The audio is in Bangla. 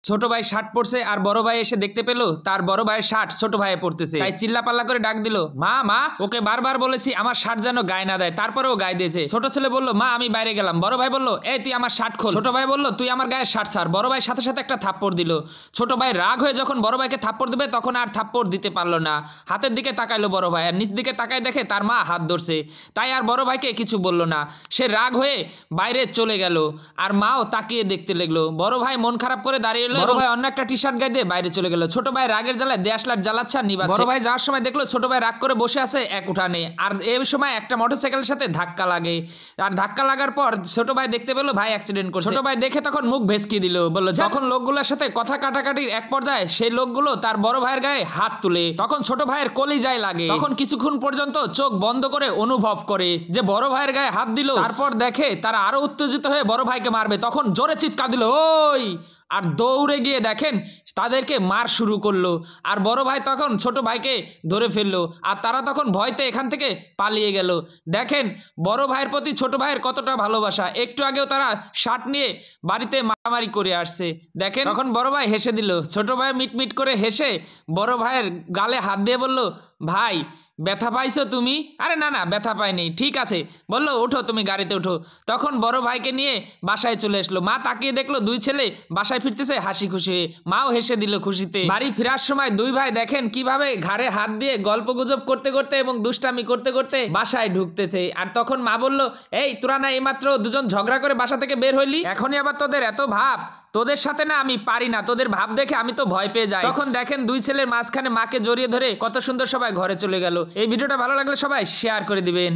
ছোট ভাই শার্ট পরছে আর বড় ভাই এসে দেখতে পেলো তার বড় ভাইয়ের শার্ট ছোট ভাইয়ে পড়তেছে। তাই চিল্লা পাল্লা করে ডাক দিল, মা মা, ওকে বারবার বলেছি আমার শার্ট যেন গায়ে না দেয়, তারপরেও গায়ে দিয়েছে। ছোট ছেলে বলল, মা আমি বাইরে গেলাম। বড় ভাই বলল, এই তুই আমার শার্ট খোল। ছোট ভাই বলল, তুই আমার গায়ে শার্ট ছাড়। বড় ভাই সাথে সাথে একটা থাপ্পড় দিল। ছোট ভাই রাগ হয়ে যখন বড় ভাইকে থাপ্পড় দিবে তখন আর থাপ্পড় দিতে পারলো না। হাতের দিকে তাকাইলো বড় ভাই, আর নিচ দিকে তাকায় দেখে তার মা হাত ধরছে। তাই আর বড় ভাইকে কিছু বলল না। সে রাগ হয়ে বাইরে চলে গেল আর মাও তাকিয়ে দেখতে লাগলো। বড় ভাই মন খারাপ করে দাঁড়িয়ে এলো। বড় ভাই অন্য একটা টি শার্ট গায়ে দিয়ে বাইরে চলে গেল। ছোট ভাই রাগের জ্বালায় দেশ লাইট জ্বালাচ্ছে আর নিবাচ্ছে। বড় ভাই যাওয়ার সময় দেখলো ছোট ভাই রাগ করে বসে আছে এক উঠানে, আর এই সময় একটা মোটরসাইকেলের সাথে ধাক্কা লাগে। আর ধাক্কা লাগার পর ছোট ভাই দেখতে পেলো ভাই অ্যাক্সিডেন্ট করছে। ছোট ভাই দেখে তখন মুখ ভেসকি দিল, বললো যখন লোকগুলোর সাথে কথা কাটাকাটির এক পর্যায়ে সেই লোকগুলো তার বড় ভাইয়ের গায়ে হাত তুলে, তখন ছোট ভাইয়ের কলিজায় লাগে। তখন কিছুক্ষণ পর্যন্ত চোখ বন্ধ করে অনুভব করে যে বড় ভাইয়ের গায়ে হাত দিল। তারপর দেখে তারা আরো উত্তেজিত হয়ে বড় ভাইকে মারবে, তখন জোরে চিৎকার দিল, ওই, আর দৌড়ে গিয়ে দেখেন তাদেরকে মার শুরু করলো। আর বড় ভাই তখন ছোট ভাইকে ধরে ফেললো আর তারা তখন ভয়তে এখান থেকে পালিয়ে গেল। দেখেন বড় ভাইয়ের প্রতি ছোট ভাইয়ের কতটা ভালোবাসা। একটু আগেও তারা শার্ট নিয়ে বাড়িতে মারামারি করে আসছে। দেখেন তখন বড় ভাই হেসে দিল। ছোট ভাই মিটমিট করে হেসে বড় ভাইয়ের গালে হাত দিয়ে বলল, ভাই ব্যথা পাইছো তুমি? আরে না না, ব্যথা পাইনি, ঠিক আছে। বললো, ওঠো তুমি গাড়িতে ওঠো। তখন বড় ভাইকে নিয়ে বাসায় চলে আসলো। মা তাকিয়ে দেখলো দুই ছেলে বাসায় ফিরতেছে হাসি খুশি হয়ে। মাও হেসে দিল খুশিতে। বাড়ি ফেরার সময় দুই ভাই দেখেন কিভাবে ঘাড়ে হাত দিয়ে গল্প গুজব করতে করতে এবং দুষ্টামি করতে করতে বাসায় ঢুকতেছে। আর তখন মা বলল, এই তোরা না এইমাত্র দুজন ঝগড়া করে বাসা থেকে বের হইলি, এখনই আবার তোদের এত ভাব? তোদের সাথে না আমি পারি না, তোদের ভাব দেখে আমি তো ভয় পেয়ে যাই। তখন দেখেন দুই ছেলের মাঝখানে মাকে জড়িয়ে ধরে কত সুন্দর সবাই ঘরে চলে গেল। এই ভিডিওটা ভালো লাগলে সবাই শেয়ার করে দিবেন।